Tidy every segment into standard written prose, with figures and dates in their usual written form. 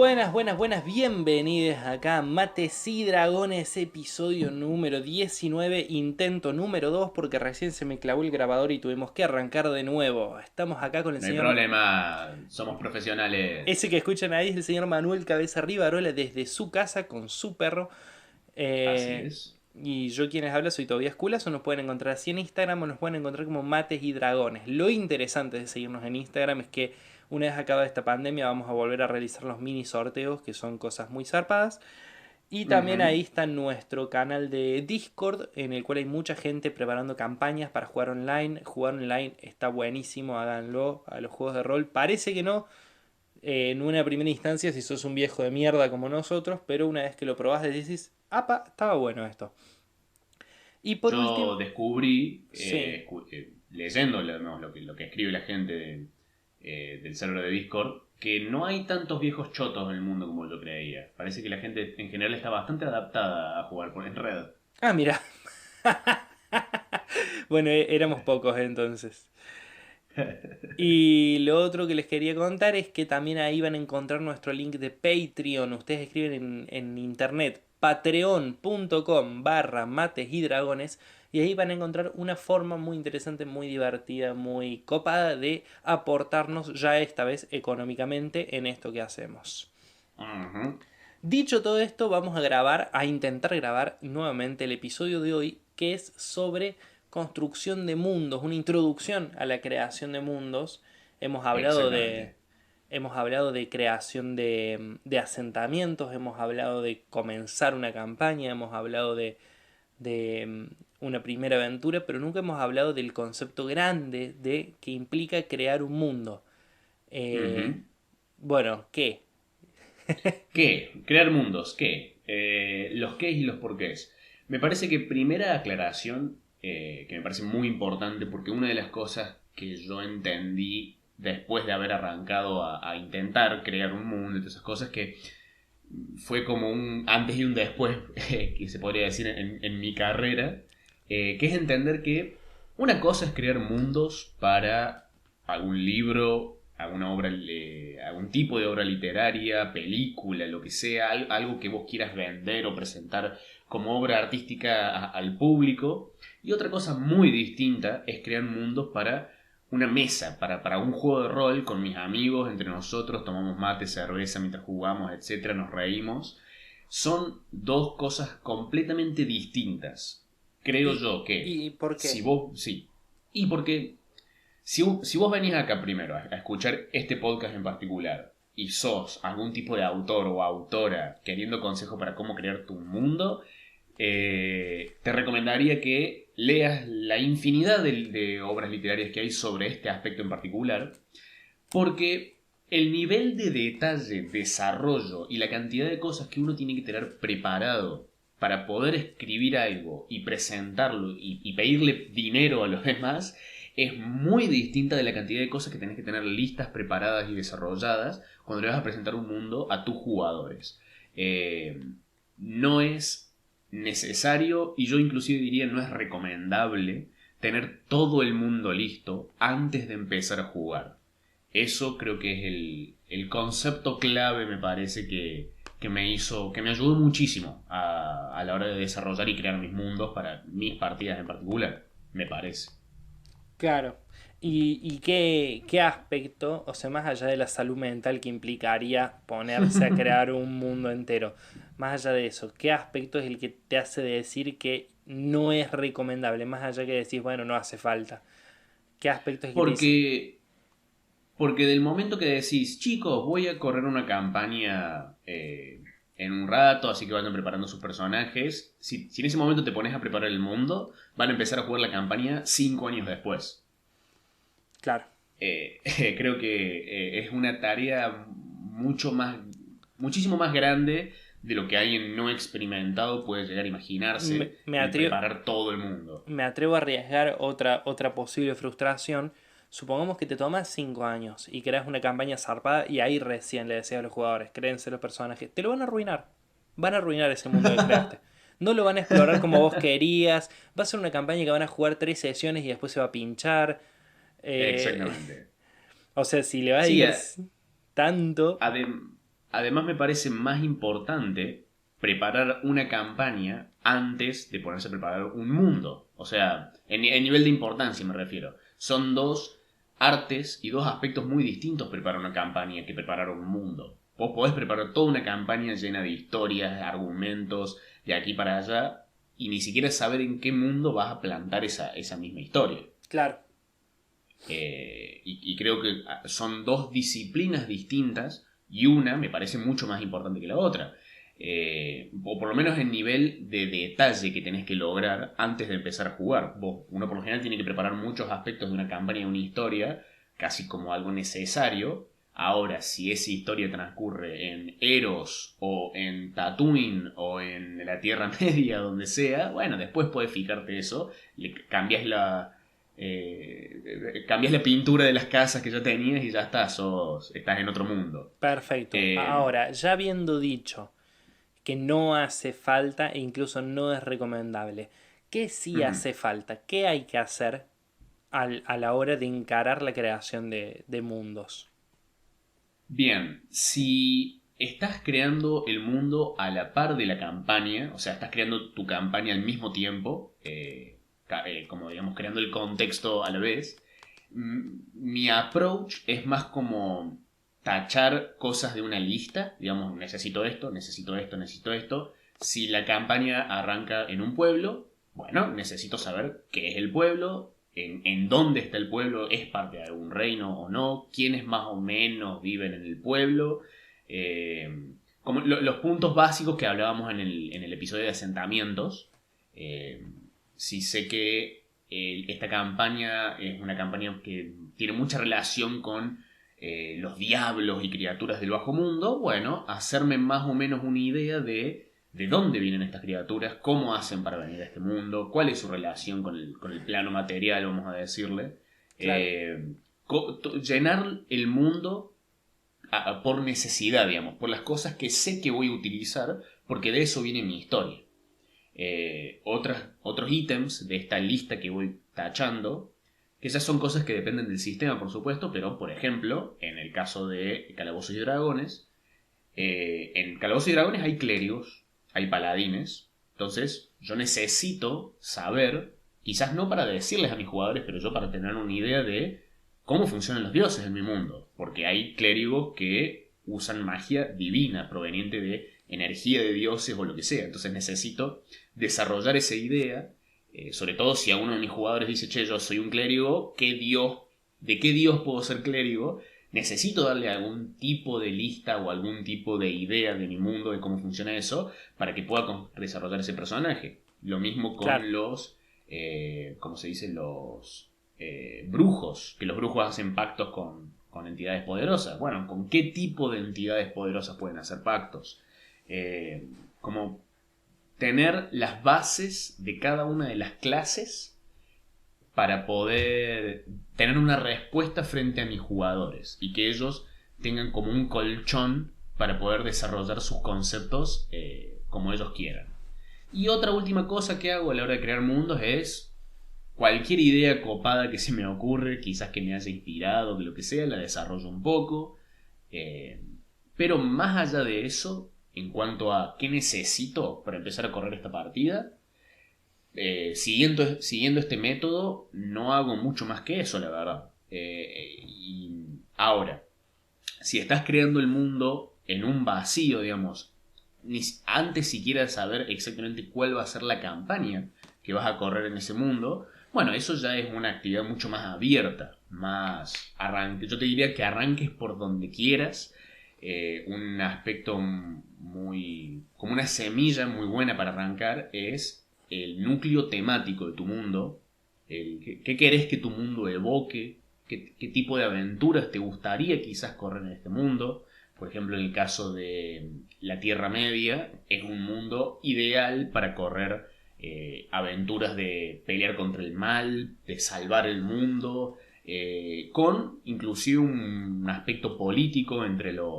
Buenas, buenas, buenas, bienvenidos acá a Mates y Dragones, episodio número 19, intento número 2 porque recién se me clavó el grabador y tuvimos que arrancar de nuevo. Estamos acá con el No hay señor... problema, somos Ese profesionales. que escuchan ahí es el señor Manuel Cabeza Rivarola desde su casa con su perro. Así Eh, es. y yo quienes habla soy Tobias Culas, o nos pueden encontrar así en Instagram o nos pueden encontrar como Mates y Dragones. Lo interesante de seguirnos en Instagram es que una vez acabada esta pandemia vamos a volver a realizar los mini sorteos, que son cosas muy zarpadas. Y también Ujú. ahí está nuestro canal de Discord, en el cual hay mucha gente preparando campañas para jugar online. Jugar online está buenísimo, háganlo a los juegos de rol. Parece que no, en una primera instancia si sos un viejo de mierda como nosotros, pero una vez que lo probás decís, apa, estaba bueno esto. Y por último, Yo descubrí, sí. leyendo lo que escribe la gente del server de Discord, que no hay tantos viejos chotos en el mundo como yo creía. Parece que la gente en general está bastante adaptada a jugar por en red. Ah, mira. Bueno, éramos pocos entonces. Y lo otro que les quería contar es que también ahí van a encontrar nuestro link de Patreon. Ustedes escriben en internet patreon.com/mates y dragones y ahí van a encontrar una forma muy interesante, muy divertida, muy copada de aportarnos ya esta vez económicamente en esto que hacemos. Ujú. Dicho todo esto, vamos a grabar, a intentar grabar nuevamente el episodio de hoy, que es sobre construcción de mundos, una introducción a la creación de mundos. Hemos hablado de, Exactamente. hemos hablado de creación de asentamientos, hemos hablado de comenzar una campaña, hemos hablado de una primera aventura, pero nunca hemos hablado del concepto grande de que implica crear un mundo. Eh, Ujú. bueno, ¿qué? ¿Qué? Crear mundos, ¿qué? Los qué y los porqués. Me parece que primera aclaración, que me parece muy importante, porque una de las cosas que yo entendí después de haber arrancado a intentar crear un mundo y todas esas cosas, que fue como un antes y un después, que se podría decir en mi carrera, que es entender que una cosa es crear mundos para algún libro, alguna obra, algún tipo de obra literaria, película, lo que sea, algo que vos quieras vender o presentar como obra artística al público. Y otra cosa muy distinta es crear mundos para una mesa, para un juego de rol con mis amigos, entre nosotros, tomamos mate, cerveza mientras jugamos, etcétera, nos reímos. Son dos cosas completamente distintas. Creo ¿Y, yo que y por si qué? vos, sí. Y porque si vos venís acá primero a escuchar este podcast en particular y sos algún tipo de autor o autora queriendo consejo para cómo crear tu mundo, te recomendaría que leas la infinidad de obras literarias que hay sobre este aspecto en particular, porque el nivel de detalle, desarrollo y la cantidad de cosas que uno tiene que tener preparado para poder escribir algo y presentarlo y pedirle dinero a los demás es muy distinta de la cantidad de cosas que tenés que tener listas, preparadas y desarrolladas cuando le vas a presentar un mundo a tus jugadores. Eh, no es necesario y yo inclusive diría no es recomendable tener todo el mundo listo antes de empezar a jugar. Eso creo que es el concepto clave, me parece, que me ayudó muchísimo a la hora de desarrollar y crear mis mundos para mis partidas en particular, me parece. Claro. ¿Y qué aspecto, o sea, más allá de la salud mental que implicaría ponerse a crear un mundo entero, más allá de eso, qué aspecto es el que te hace decir que no es recomendable, más allá que decís, bueno, no hace falta? ¿Qué aspecto es el que te dice? Porque, porque del momento que decís, chicos, voy a correr una campaña en un rato, así que vayan preparando sus personajes, si en ese momento te pones a preparar el mundo, van a empezar a jugar la campaña 5 años después. Claro. Creo que es una tarea mucho más, muchísimo más grande de lo que alguien no experimentado puede llegar a Me, imaginarse me el atrevo, preparar todo el mundo. me atrevo a arriesgar otra posible frustración. Supongamos que te tomas 5 años y creas una campaña zarpada y ahí recién le decías a los jugadores, créense los personajes. Te lo van a arruinar. Van a arruinar ese mundo que creaste. No lo van a explorar como vos querías. Va a ser una campaña que van a jugar 3 sesiones y después se va a pinchar. Eh, Exactamente. o sea, si le vas a Sí, dedicar tanto... adem- además me parece más importante preparar una campaña antes de ponerse a preparar un mundo. O sea, en nivel de importancia me refiero. Son dos artes y dos aspectos muy distintos preparar una campaña que preparar un mundo. Vos podés preparar toda una campaña llena de historias, de argumentos, de aquí para allá, y ni siquiera saber en qué mundo vas a plantar esa misma historia. Claro. Y creo que son dos disciplinas distintas y una me parece mucho más importante que la otra. O por lo menos el nivel de detalle que tenés que lograr antes de empezar a jugar. Uno por lo general tiene que preparar muchos aspectos de una campaña, de una historia, casi como algo necesario. Ahora, si esa historia transcurre en Eros o en Tatooine o en la Tierra Media, donde sea, bueno, después puedes fijarte eso, le cambias cambias la pintura de las casas que ya tenías y ya estás en otro mundo. Perfecto. Ahora, ya habiendo dicho que no hace falta e incluso no es recomendable, ¿qué sí hace falta? ¿Qué hay que hacer a la hora de encarar la creación de mundos? Bien, si estás creando el mundo a la par de la campaña, o sea, estás creando tu campaña al mismo tiempo, como digamos, creando el contexto a la vez, mi approach es más como tachar cosas de una lista, digamos, necesito esto, necesito esto, necesito esto. Si la campaña arranca en un pueblo, bueno, necesito saber qué es el pueblo, en dónde está el pueblo, es parte de algún reino o no, quiénes más o menos viven en el pueblo, como los puntos básicos que hablábamos en el episodio de asentamientos. Si sé que esta campaña es una campaña que tiene mucha relación con los diablos y criaturas del bajo mundo, bueno, hacerme más o menos una idea de dónde vienen estas criaturas, cómo hacen para venir a este mundo, cuál es su relación con el plano material, vamos a decirle. Claro. Llenar el mundo por necesidad, digamos, por las cosas que sé que voy a utilizar, porque de eso viene mi historia. Otros ítems de esta lista que voy tachando, que esas son cosas que dependen del sistema, por supuesto, pero por ejemplo, en el caso de Calabozos y Dragones, en Calabozos y Dragones hay clérigos, hay paladines, entonces yo necesito saber, quizás no para decirles a mis jugadores, pero yo para tener una idea de cómo funcionan los dioses en mi mundo, porque hay clérigos que usan magia divina proveniente de energía de dioses o lo que sea, entonces necesito desarrollar esa idea, sobre todo si a uno de mis jugadores dice, che, yo soy un clérigo, ¿de qué dios puedo ser clérigo? Necesito darle algún tipo de lista o algún tipo de idea de mi mundo, de cómo funciona eso, para que pueda desarrollar ese personaje. Lo mismo con Claro. los, ¿cómo se dice? Los brujos, que los brujos hacen pactos con entidades poderosas. Bueno, ¿con qué tipo de entidades poderosas pueden hacer pactos? Como tener las bases de cada una de las clases para poder tener una respuesta frente a mis jugadores y que ellos tengan como un colchón para poder desarrollar sus conceptos como ellos quieran. Y otra última cosa que hago a la hora de crear mundos es cualquier idea copada que se me ocurre, quizás que me haya inspirado, que lo que sea, la desarrollo un poco. Pero más allá de eso, en cuanto a qué necesito para empezar a correr esta partida, siguiendo este método, no hago mucho más que eso, la verdad. Y ahora, si estás creando el mundo en un vacío, digamos, antes siquiera de saber exactamente cuál va a ser la campaña que vas a correr en ese mundo, bueno, eso ya es una actividad mucho más abierta, más arranque. Yo te diría que arranques por donde quieras. Un aspecto muy, como una semilla muy buena para arrancar es el núcleo temático de tu mundo, qué querés que tu mundo evoque, qué tipo de aventuras te gustaría quizás correr en este mundo. Por ejemplo, en el caso de la Tierra Media, es un mundo ideal para correr aventuras de pelear contra el mal, de salvar el mundo, con inclusive un aspecto político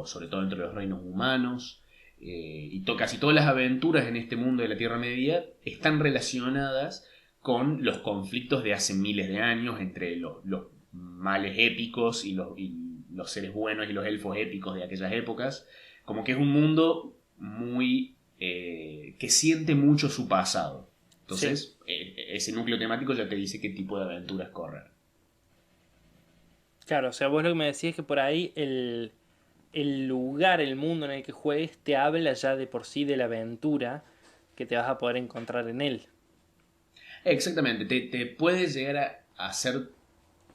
sobre todo entre los reinos humanos. Y casi todas las aventuras en este mundo de la Tierra Media están relacionadas con los conflictos de hace miles de años entre los males épicos y los seres buenos y los elfos épicos de aquellas épocas. como que es un mundo muy... que siente mucho su pasado. Entonces, ese núcleo temático ya te dice qué tipo de aventuras correr. Claro, o sea, vos lo que me decís es que por ahí el lugar, el mundo en el que juegues, te habla ya de por sí de la aventura que te vas a poder encontrar en él. Exactamente, te puedes llegar a ser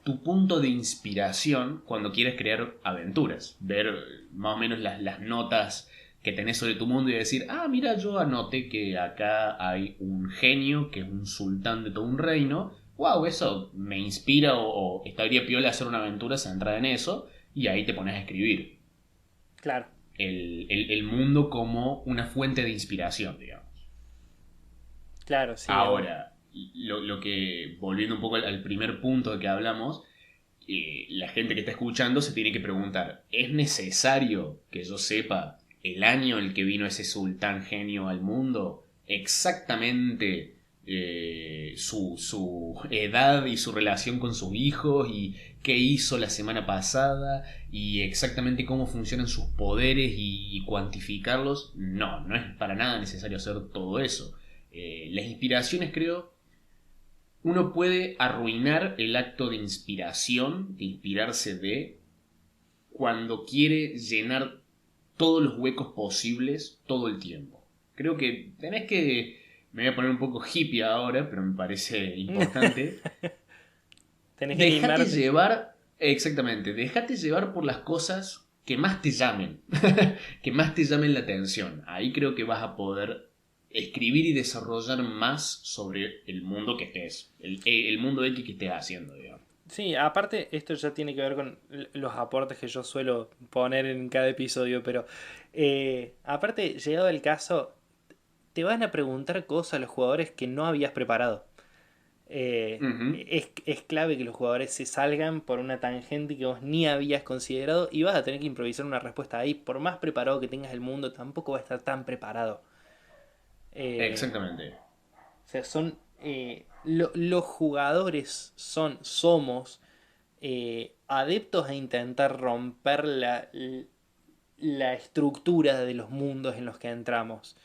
tu punto de inspiración cuando quieres crear aventuras. Ver más o menos las notas que tenés sobre tu mundo y decir, ah, mira, yo anoté que acá hay un genio que es un sultán de todo un reino. Wow, eso me inspira o estaría piola hacer una aventura centrada en eso. Y ahí te pones a escribir. Claro, El mundo como una fuente de inspiración, digamos. claro, sí. Ahora, lo que, volviendo un poco al primer punto de que hablamos, la gente que está escuchando se tiene que preguntar, ¿es necesario que yo sepa el año en el que vino ese sultán genio al mundo? Exactamente su edad y su relación con sus hijos y qué hizo la semana pasada y exactamente cómo funcionan sus poderes y cuantificarlos. No, no es para nada necesario hacer todo eso. Las inspiraciones, creo, uno puede arruinar el acto de inspiración, de inspirarse de, cuando quiere llenar todos los huecos posibles todo el tiempo. Creo que tenés que... Me voy a poner un poco hippie ahora, pero me parece importante. Tenés que Déjate animarte. llevar, exactamente, déjate llevar por las cosas que más te llamen, que más te llamen la atención. Ahí creo que vas a poder escribir y desarrollar más sobre el mundo que estés, el mundo X que estés haciendo, digamos. Sí, aparte esto ya tiene que ver con los aportes que yo suelo poner en cada episodio, pero aparte, llegado el caso, te van a preguntar cosas a los jugadores que no habías preparado. Ujú. Es clave que los jugadores se salgan por una tangente que vos ni habías considerado y vas a tener que improvisar una respuesta ahí. Por más preparado que tengas el mundo, tampoco va a estar tan preparado. Eh, Exactamente. o sea, los jugadores somos adeptos a intentar romper la estructura de los mundos en los que entramos.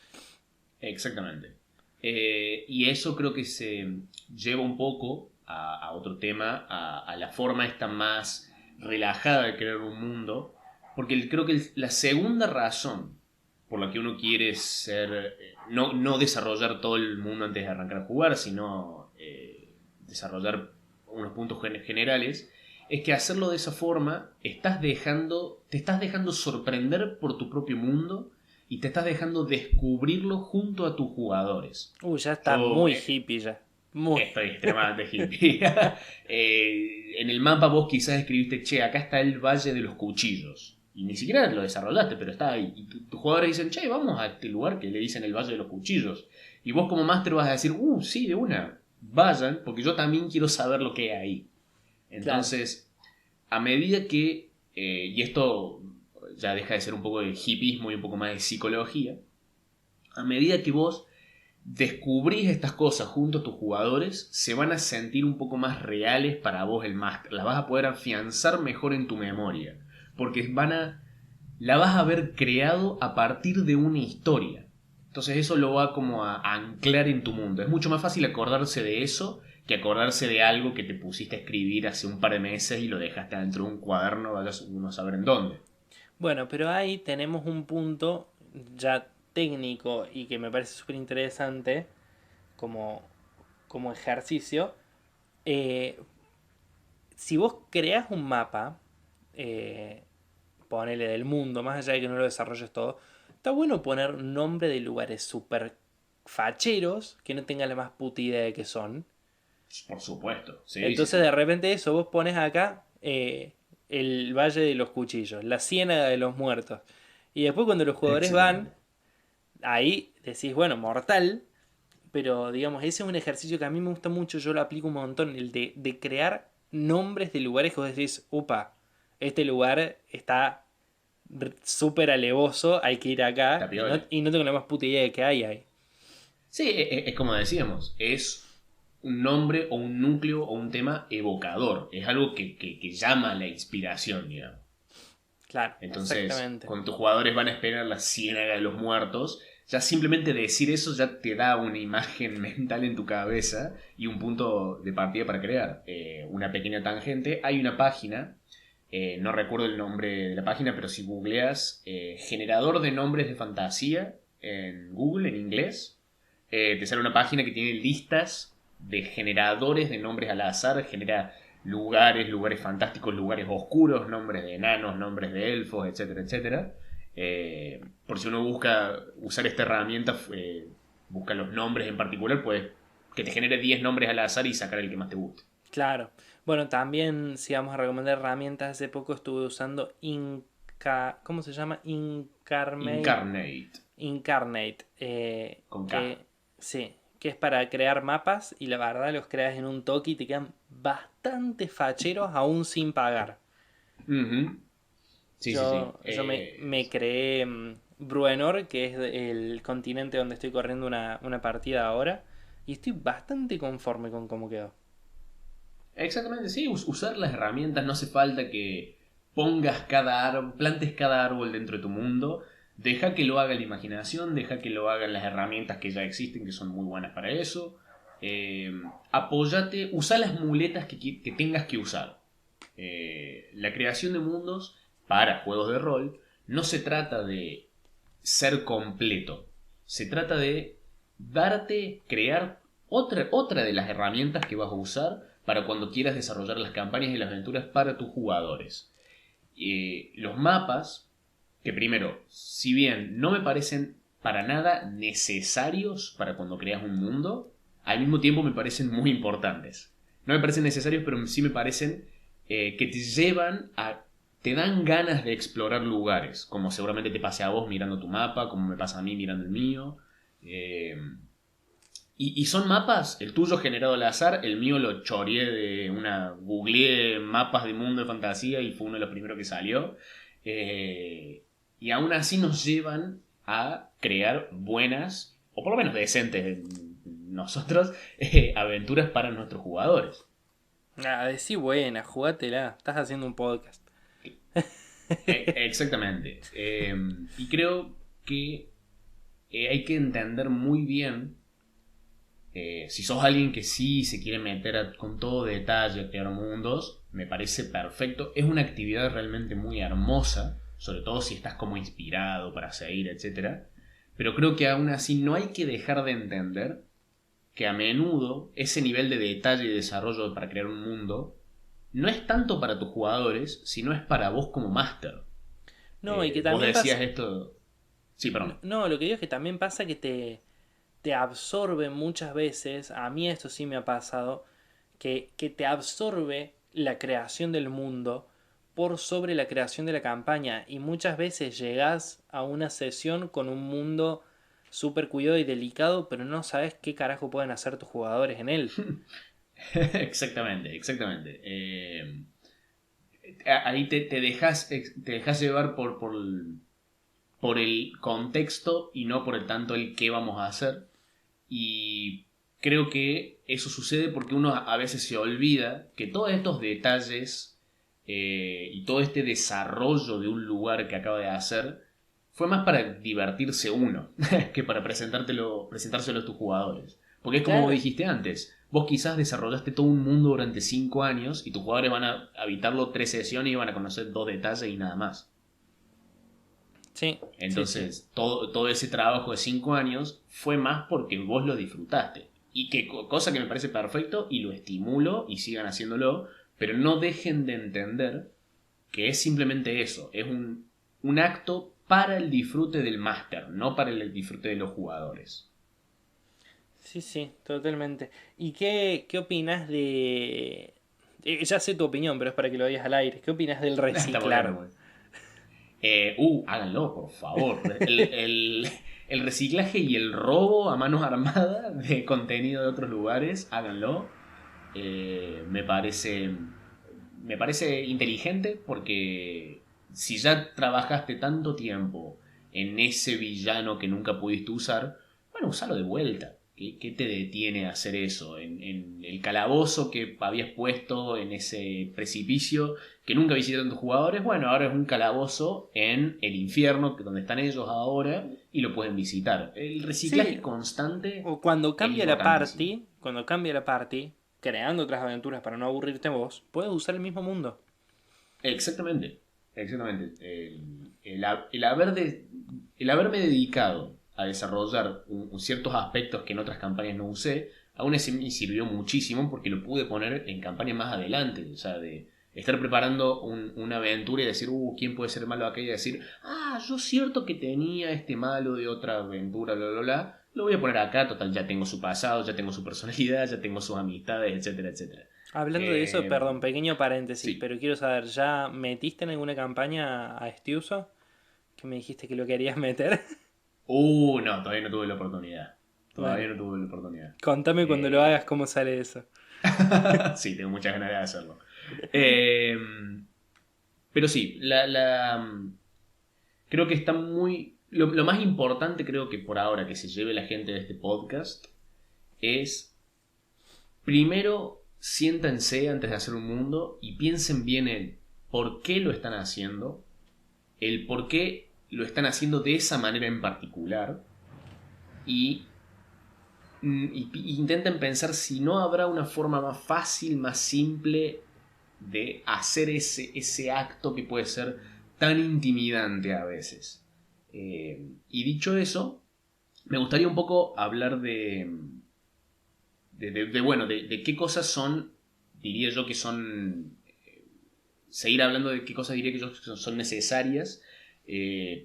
Exactamente. Y eso creo que se lleva un poco a otro tema, a la forma esta más relajada de crear un mundo, porque creo que la segunda razón por la que uno quiere ser, no desarrollar todo el mundo antes de arrancar a jugar, sino desarrollar unos puntos generales, es que hacerlo de esa forma te estás dejando sorprender por tu propio mundo y te estás dejando descubrirlo junto a tus jugadores. Ya está Yo muy hippie ya. Muy. estoy extremadamente hippie. En el mapa vos quizás escribiste, che, acá está el Valle de los Cuchillos. Y ni siquiera lo desarrollaste, pero está ahí. Y tus jugadores dicen, che, vamos a este lugar que le dicen el Valle de los Cuchillos. Y vos como máster vas a decir, sí, de una, vayan, porque yo también quiero saber lo que hay ahí. Claro. Entonces, a medida que, y esto ya deja de ser un poco de hippismo y un poco más de psicología, a medida que vos descubrís estas cosas junto a tus jugadores, se van a sentir un poco más reales para vos el máster. Las vas a poder afianzar mejor en tu memoria, porque la vas a haber creado a partir de una historia. Entonces eso lo va como a anclar en tu mundo. Es mucho más fácil acordarse de eso que acordarse de algo que te pusiste a escribir hace un par de meses y lo dejaste dentro de un cuaderno, vayas uno a saber en dónde. Bueno, pero ahí tenemos un punto ya técnico y que me parece súper interesante como, como ejercicio. Eh, si vos creas un mapa, eh, ponele del mundo, más allá de que no lo desarrolles todo, está bueno poner nombre de lugares súper facheros que no tengan la más puta idea de qué son. Por supuesto, sí, sí, Entonces de sí. repente eso, vos pones acá el Valle de los Cuchillos, la Ciénaga de los Muertos. Y después cuando los jugadores van, Exactamente. ahí decís, bueno, mortal. Pero digamos, ese es un ejercicio que a mí me gusta mucho, yo lo aplico un montón, el de crear nombres de lugares que vos decís, upa, este lugar está súper alevoso, hay que ir acá, Tapiola. y no tengo la más puta idea de qué hay ahí. Sí, es como decíamos, es un nombre o un núcleo o un tema evocador, es algo que llama la inspiración, digamos. Claro, Entonces, exactamente. cuando tus jugadores van a esperar la ciénaga de los muertos, ya simplemente decir eso ya te da una imagen mental en tu cabeza y un punto de partida para crear. Una pequeña tangente. Hay una página, no recuerdo el nombre de la página, pero si googleas generador de nombres de fantasía en Google, en inglés, te sale una página que tiene listas de generadores de nombres al azar, genera lugares fantásticos, lugares oscuros, nombres de enanos, nombres de elfos, etcétera, etcétera. Por si uno busca usar esta herramienta, busca los nombres en particular, pues que te genere 10 nombres al azar y sacar el que más te guste. Claro. Bueno, también si vamos a recomendar herramientas, hace poco estuve usando ¿cómo se llama? Incarnate, Incarnate. con K. Que sí, que es para crear mapas y la verdad los creas en un toque y te quedan bastante facheros aún sin pagar. Ujú. Sí, sí, sí. Yo me creé Bruenor, que es el continente donde estoy corriendo una partida ahora, y estoy bastante conforme con cómo quedó. Exactamente, sí. Usar las herramientas, no hace falta que pongas cada árbol, plantes cada árbol dentro de tu mundo. Deja que lo haga la imaginación, deja que lo hagan las herramientas que ya existen, que son muy buenas para eso. Eh, Apóyate, usa las muletas que tengas que usar. La creación de mundos para juegos de rol no se trata de ser completo, se trata de darte, crear otra de las herramientas que vas a usar para cuando quieras desarrollar las campañas y las aventuras para tus jugadores. Los mapas, que primero, si bien no me parecen para nada necesarios para cuando creas un mundo, al mismo tiempo me parecen muy importantes. No me parecen necesarios, pero sí me parecen que te llevan a... Te dan ganas de explorar lugares, como seguramente te pase a vos mirando tu mapa, como me pasa a mí mirando el mío. Eh, y son mapas, el tuyo generado al azar, el mío lo choreé de una... Googleé mapas de mundo de fantasía y fue uno de los primeros que salió. Y aún así nos llevan a crear buenas, o por lo menos decentes nosotros, aventuras para nuestros jugadores. Ah, decí buena, jugátela, estás haciendo un podcast. Exactamente. Y creo que hay que entender muy bien, si sos alguien que sí se quiere meter con todo detalle a crear mundos, me parece perfecto. Es una actividad realmente muy hermosa, sobre todo si estás como inspirado para seguir, etcétera. Pero creo que aún así no hay que dejar de entender que a menudo ese nivel de detalle y desarrollo para crear un mundo no es tanto para tus jugadores, sino es para vos como máster. No, y que Vos también decías pasa... esto... Sí, perdón. No, lo que digo es que también pasa que te absorbe muchas veces, a mí esto sí me ha pasado, que te absorbe la creación del mundo por sobre la creación de la campaña. Y muchas veces llegás a una sesión con un mundo súper cuidado y delicado, pero no sabes qué carajo pueden hacer tus jugadores en él. Exactamente, exactamente. Ahí te dejas llevar por el contexto y no por el tanto el qué vamos a hacer. Y creo que eso sucede porque uno a veces se olvida que todos estos detalles y todo este desarrollo de un lugar que acaba de hacer fue más para divertirse uno que para presentárselo a tus jugadores. Porque es como vos Claro, dijiste antes, vos quizás desarrollaste todo un mundo durante 5 años y tus jugadores van a habitarlo 3 sesiones y van a conocer 2 detalles y nada más. sí, sí, sí. Entonces, todo ese trabajo de 5 años fue más porque vos lo disfrutaste. Y que cosa que me parece perfecto y lo estimulo y sigan haciéndolo, pero no dejen de entender que es simplemente eso, es un acto para el disfrute del máster, no para el disfrute de los jugadores. Sí, sí, totalmente. ¿Y qué opinas de... ya sé tu opinión, pero es para que lo digas al aire. ¿Qué opinas del Está muy bien, está reciclar? muy bien. Háganlo, por favor. El reciclaje y el robo a manos armadas de contenido de otros lugares, háganlo. Me parece inteligente porque si ya trabajaste tanto tiempo en ese villano que nunca pudiste usar, bueno, usalo de vuelta. ¿Qué te detiene a hacer eso? En el calabozo que habías puesto en ese precipicio que nunca visitaron tus jugadores, bueno, ahora es un calabozo en el infierno, donde están ellos ahora, y lo pueden visitar. El Sí, reciclaje constante o cuando es cambia la importantísimo. party, creando otras aventuras para no aburrirte vos, puedes usar el mismo mundo. Exactamente, exactamente. El el haberme dedicado a desarrollar ciertos aspectos que en otras campañas no usé, aún así me sirvió muchísimo porque lo pude poner en campañas más adelante. O sea, de estar preparando una aventura y decir, ¿quién puede ser malo acá? Y decir, yo cierto que tenía este malo de otra aventura, bla, bla, bla. Lo voy a poner acá, total, ya tengo su pasado, ya tengo su personalidad, ya tengo sus amistades, etcétera, etcétera. Hablando de eso, Eh, perdón, pequeño paréntesis, sí. pero quiero saber, ¿ya metiste en alguna campaña a Estiuso? Que me dijiste que lo querías meter. No, todavía no tuve la oportunidad. Todavía Bueno, no tuve la oportunidad. contame cuando lo hagas Eh, cómo sale eso. sí, tengo muchas ganas de hacerlo. Eh, pero sí, creo que está muy... Lo más importante creo que por ahora que se lleve la gente de este podcast es, primero, siéntense antes de hacer un mundo y piensen bien el por qué lo están haciendo, el por qué lo están haciendo de esa manera en particular y intenten pensar si no habrá una forma más fácil, más simple de hacer ese acto que puede ser tan intimidante a veces. Y dicho eso, me gustaría un poco hablar bueno, de qué cosas son, diría yo que son, seguir hablando de qué cosas diría que yo que son necesarias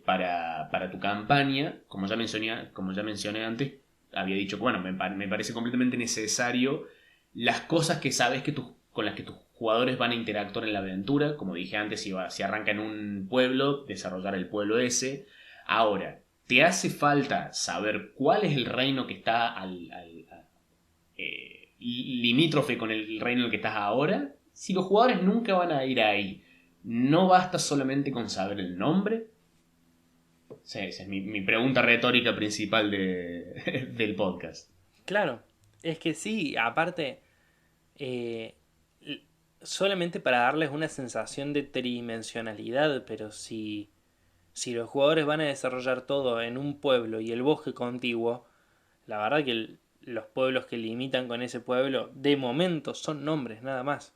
para tu campaña. Como ya mencioné antes, había dicho que bueno, me parece completamente necesario las cosas que sabes con las que tus jugadores van a interactuar en la aventura. Como dije antes, si arranca en un pueblo, desarrollar el pueblo ese. Ahora, ¿te hace falta saber cuál es el reino que está limítrofe con el reino en el que estás ahora? Si los jugadores nunca van a ir ahí, ¿no basta solamente con saber el nombre? Sí, esa es mi pregunta retórica principal del podcast. Claro, es que sí, aparte, eh, solamente para darles una sensación de tridimensionalidad, pero si los jugadores van a desarrollar todo en un pueblo y el bosque contiguo, la verdad que los pueblos que limitan con ese pueblo, de momento son nombres nada más.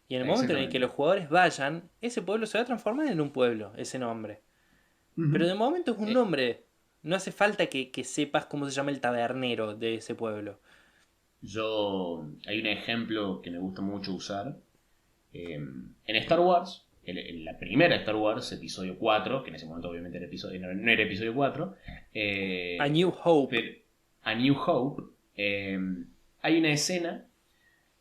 Y en el momento en el que los Exactamente. jugadores vayan, ese pueblo se va a transformar en un pueblo, ese nombre. Pero Ujú. de momento es un Eh, nombre. No hace falta que sepas cómo se llama el tabernero de ese pueblo. hay un ejemplo que me gusta mucho usar. En Star Wars, en la primera Star Wars, episodio 4 que en ese momento obviamente no era episodio 4 A New Hope. pero a New Hope, hay una escena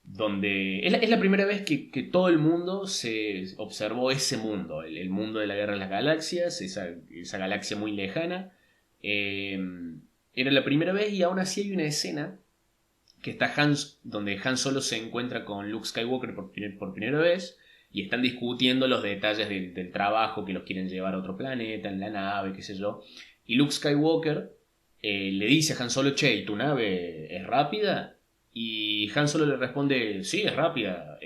donde es la primera vez que todo el mundo se observó ese mundo, el mundo de la Guerra de las Galaxias, esa galaxia muy lejana. Eh, Era la primera vez y aún así hay una escena que está donde Han Solo se encuentra con Luke Skywalker por primera vez y están discutiendo los detalles del trabajo que los quieren llevar a otro planeta, en la nave, qué sé yo. Y Luke Skywalker le dice a Han Solo, che, ¿y tu nave es rápida? Y Han Solo le responde, sí, es rápida.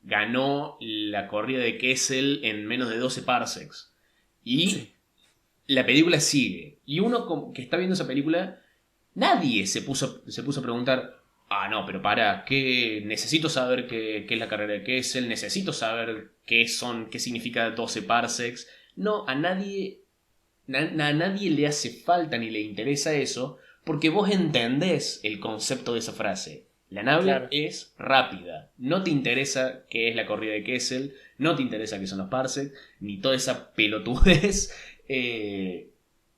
Ganó la corrida de Kessel en menos de 12 parsecs. Y Sí. la película sigue. Y uno que está viendo esa película, nadie se puso a preguntar, no, pero para, ¿qué? Necesito saber qué es la carrera de Kessel, necesito saber qué significa 12 parsecs. No, a nadie le hace falta ni le interesa eso, porque vos entendés el concepto de esa frase. La nave Claro. es rápida. No te interesa qué es la corrida de Kessel, no te interesa qué son los parsecs, ni toda esa pelotudez. Eh,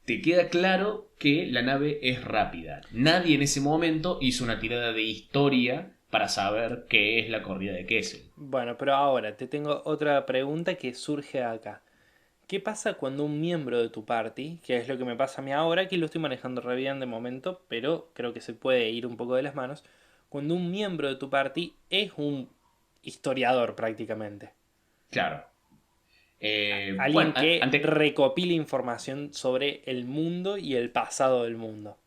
Te queda claro que la nave es rápida. Nadie en ese momento hizo una tirada de historia para saber qué es la corrida de Kessel. Bueno, pero ahora te tengo otra pregunta que surge acá. ¿Qué pasa cuando un miembro de tu party, que es lo que me pasa a mí ahora, que lo estoy manejando re bien de momento, pero creo que se puede ir un poco de las manos, cuando un miembro de tu party es un historiador prácticamente? Claro. Bueno, Alguien que ante, recopila información sobre el mundo y el pasado del mundo.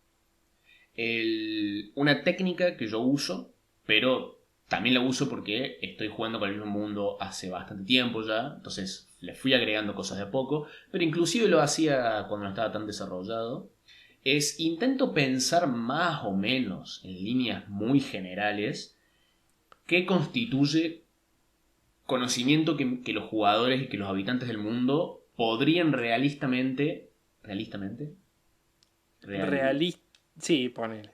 Una técnica que yo uso, pero también la uso porque estoy jugando con el mismo mundo hace bastante tiempo ya, entonces le fui agregando cosas de a poco, pero inclusive lo hacía cuando no estaba tan desarrollado, es intento pensar más o menos en líneas muy generales qué constituye conocimiento que los jugadores y que los habitantes del mundo podrían realistamente, Realista. Sí, ponele.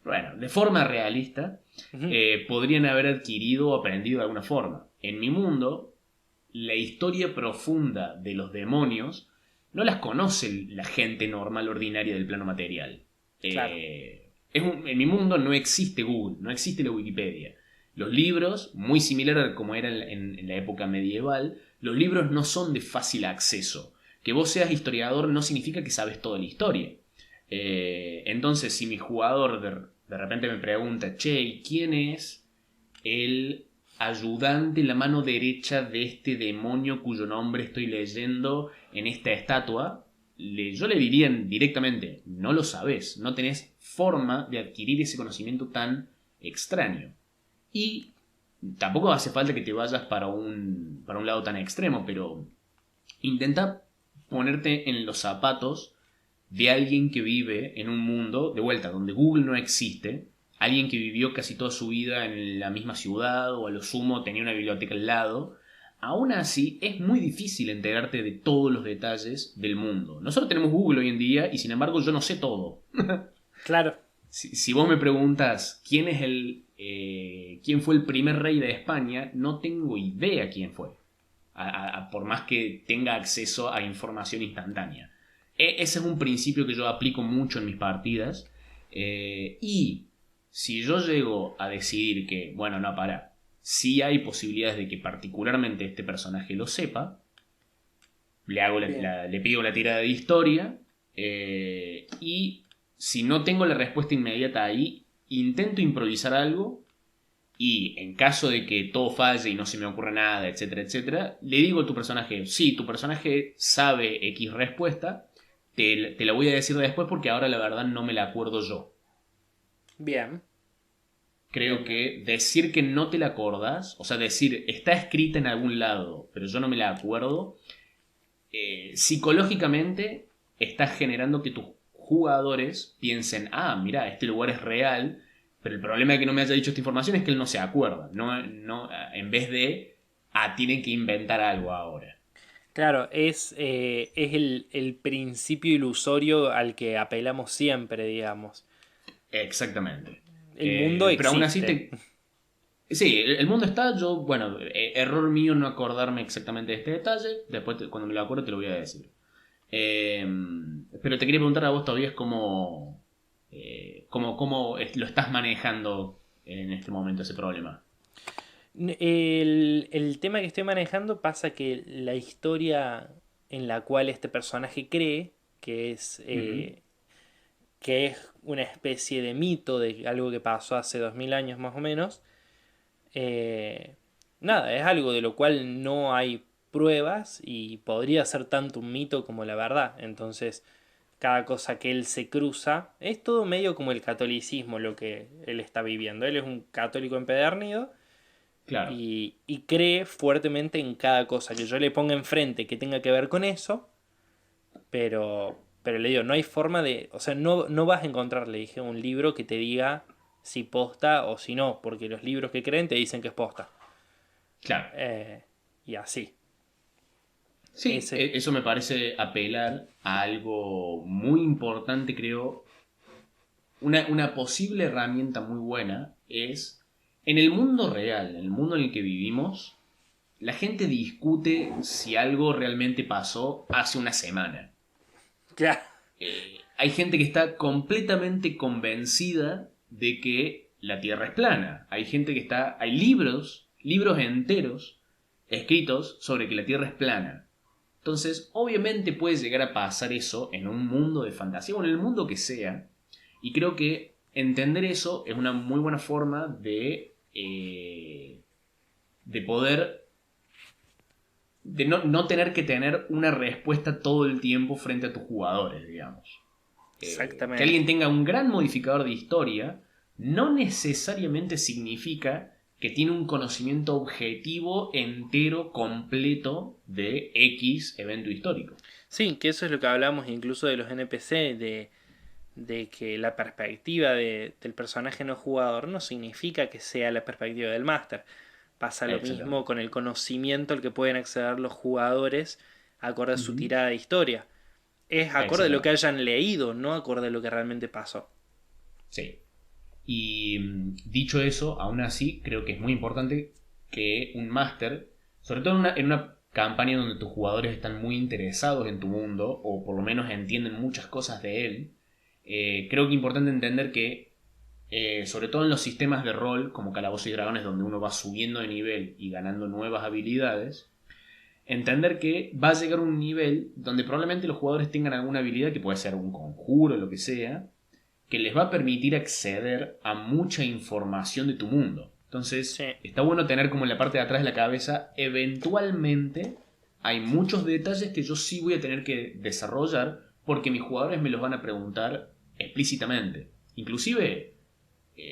bueno, de forma realista, Ujú. podrían haber adquirido o aprendido de alguna forma. En mi mundo, la historia profunda de los demonios no las conoce la gente normal, ordinaria del plano material. Claro. En mi mundo no existe Google, no existe la Wikipedia. Los libros, muy similar a como era en la época medieval, los libros no son de fácil acceso. Que vos seas historiador no significa que sabes toda la historia. Entonces, si mi jugador de repente me pregunta, che, ¿y quién es el ayudante, la mano derecha de este demonio cuyo nombre estoy leyendo en esta estatua? Yo le diría directamente, no lo sabes, no tenés forma de adquirir ese conocimiento tan extraño. Y tampoco hace falta que te vayas para un lado tan extremo, pero intenta ponerte en los zapatos de alguien que vive en un mundo, de vuelta, donde Google no existe, alguien que vivió casi toda su vida en la misma ciudad o a lo sumo tenía una biblioteca al lado. Aún así, es muy difícil enterarte de todos los detalles del mundo. Nosotros tenemos Google hoy en día y sin embargo yo no sé todo. Claro. Si vos me preguntas quién fue el primer rey de España, no tengo idea quién fue. Por más que tenga acceso a información instantánea. Ese es un principio que yo aplico mucho en mis partidas. Y si yo llego a decidir que, bueno, no, para, sí hay posibilidades de que particularmente este personaje lo sepa, Bien. le pido la tirada de historia, y si no tengo la respuesta inmediata ahí, intento improvisar algo y en caso de que todo falle y no se me ocurra nada, etcétera, etcétera, le digo a tu personaje, sí, tu personaje sabe X respuesta, te la voy a decir después porque ahora la verdad no me la acuerdo yo. Bien. Creo Bien, bien. que decir que no te la acordás, o sea, decir está escrita en algún lado, pero yo no me la acuerdo, psicológicamente estás generando que tus jugadores piensen, ah, mira, este lugar es real, pero el problema de que no me haya dicho esta información es que él no se acuerda, en vez de, ah, tienen que inventar algo ahora. Claro, es el principio ilusorio al que apelamos siempre, digamos. Exactamente. El mundo Pero aún existe. así. Sí, el mundo está, yo, bueno, error mío no acordarme exactamente de este detalle, después cuando me lo acuerdo te lo voy a decir. Eh, pero te quería preguntar a vos todavía es cómo lo estás manejando en este momento ese problema. El tema que estoy manejando pasa que la historia en la cual este personaje cree, que es, Ujú. eh, que es una especie de mito de algo que pasó hace 2000 años más o menos, eh, nada, es algo de lo cual no hay pruebas y podría ser tanto un mito como la verdad. Entonces, cada cosa que él se cruza, es todo medio como el catolicismo lo que él está viviendo. Él es un católico empedernido Claro, y cree fuertemente en cada cosa que yo le ponga enfrente que tenga que ver con eso, pero le digo, no hay forma de, o sea, no vas a encontrar, le dije, un libro que te diga si posta o si no, porque los libros que creen te dicen que es posta. claro. Y así. Sí, Ese, eso me parece apelar a algo muy importante, creo. Una posible herramienta muy buena es, en el mundo real, en el mundo en el que vivimos, la gente discute si algo realmente pasó hace una semana. claro, Hay gente que está completamente convencida de que la Tierra es plana. Hay gente que está... Hay libros enteros escritos sobre que la Tierra es plana. Entonces, obviamente puede llegar a pasar eso en un mundo de fantasía o en el mundo que sea. Y creo que entender eso es una muy buena forma de poder, de no tener que tener una respuesta todo el tiempo frente a tus jugadores, digamos. Que Exactamente. alguien tenga un gran modificador de historia no necesariamente significa que tiene un conocimiento objetivo, entero, completo de X evento histórico. Sí, que eso es lo que hablamos incluso de los NPC, de que la perspectiva del personaje no jugador no significa que sea la perspectiva del máster. Pasa lo mismo Exactamente. con el conocimiento al que pueden acceder los jugadores acorde a su Ujú. tirada de historia. Es acorde a lo que Exactamente. hayan leído, no acorde a lo que realmente pasó. Sí. Y dicho eso, aún así, creo que es muy importante que un máster, sobre todo en una campaña donde tus jugadores están muy interesados en tu mundo, o por lo menos entienden muchas cosas de él, creo que es importante entender que, sobre todo en los sistemas de rol, como Calabozos y Dragones, donde uno va subiendo de nivel y ganando nuevas habilidades, entender que va a llegar un nivel donde probablemente los jugadores tengan alguna habilidad, que puede ser un conjuro, lo que sea, que les va a permitir acceder a mucha información de tu mundo. Sí, Entonces, está bueno tener como en la parte de atrás de la cabeza, eventualmente hay muchos detalles que yo sí voy a tener que desarrollar porque mis jugadores me los van a preguntar explícitamente. Inclusive,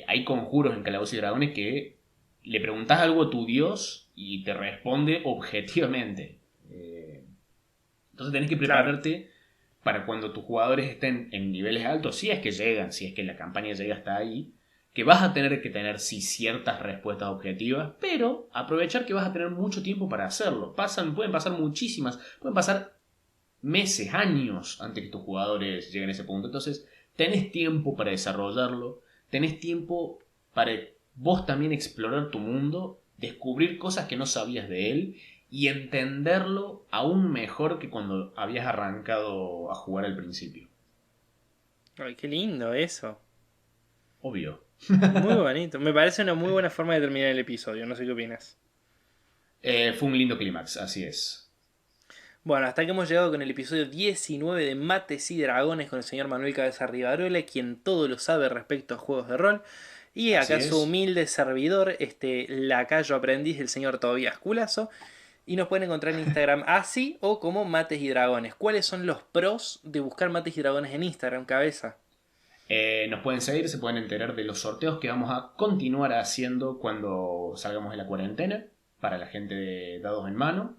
hay conjuros en Calabozos y Dragones que le preguntas algo a tu dios y te responde objetivamente. Entonces tenés que claro. prepararte para cuando tus jugadores estén en niveles altos, si es que llegan, si es que la campaña llega hasta ahí, que vas a tener que tener sí ciertas respuestas objetivas, pero aprovechar que vas a tener mucho tiempo para hacerlo. Pueden pasar muchísimas, pueden pasar meses, años antes que tus jugadores lleguen a ese punto. Entonces, tenés tiempo para desarrollarlo, tenés tiempo para vos también explorar tu mundo, descubrir cosas que no sabías de él y entenderlo aún mejor que cuando habías arrancado a jugar al principio. Ay, qué lindo eso. Obvio. Muy bonito. Me parece una muy buena forma de terminar el episodio. No sé qué opinas. Fue un lindo clímax, así es. Bueno, hasta que hemos llegado con el episodio 19 de Mates y Dragones con el señor Manuel Cabeza Rivarola, quien todo lo sabe respecto a juegos de rol. Y Así acá su es. humilde servidor, este lacayo aprendiz del señor Tobías Culazo. Y nos pueden encontrar en Instagram así o como Mates y Dragones. ¿Cuáles son los pros de buscar Mates y Dragones en Instagram, cabeza? Nos pueden seguir, se pueden enterar de los sorteos que vamos a continuar haciendo cuando salgamos de la cuarentena para la gente de Dados en Mano.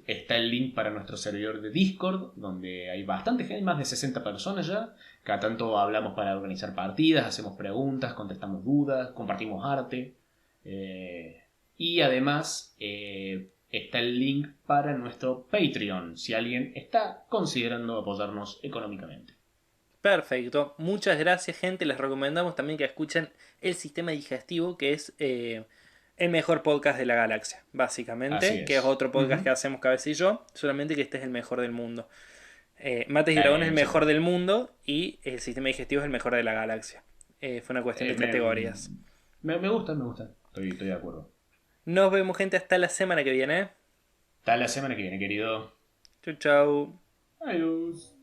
Está el link para nuestro servidor de Discord, donde hay bastante gente, hay más de 60 personas ya. Cada tanto hablamos para organizar partidas, hacemos preguntas, contestamos dudas, compartimos arte. Y además está el link para nuestro Patreon, si alguien está considerando apoyarnos económicamente. Perfecto. Muchas gracias, gente. Les recomendamos también que escuchen El Sistema Digestivo, que es el mejor podcast de la galaxia, Así básicamente. Que es es. otro podcast que Ujú. hacemos Cabeza y yo, solamente que este es el mejor del mundo. Mates y Dragones es el mejor del Exactamente. mundo y El Sistema Digestivo es el mejor de la galaxia. Fue una cuestión Eh, de me, categorías. me gusta, me gusta. Estoy de acuerdo. Nos vemos, gente, hasta la semana que viene. Hasta la semana que viene, querido. Chau, chau. Adiós.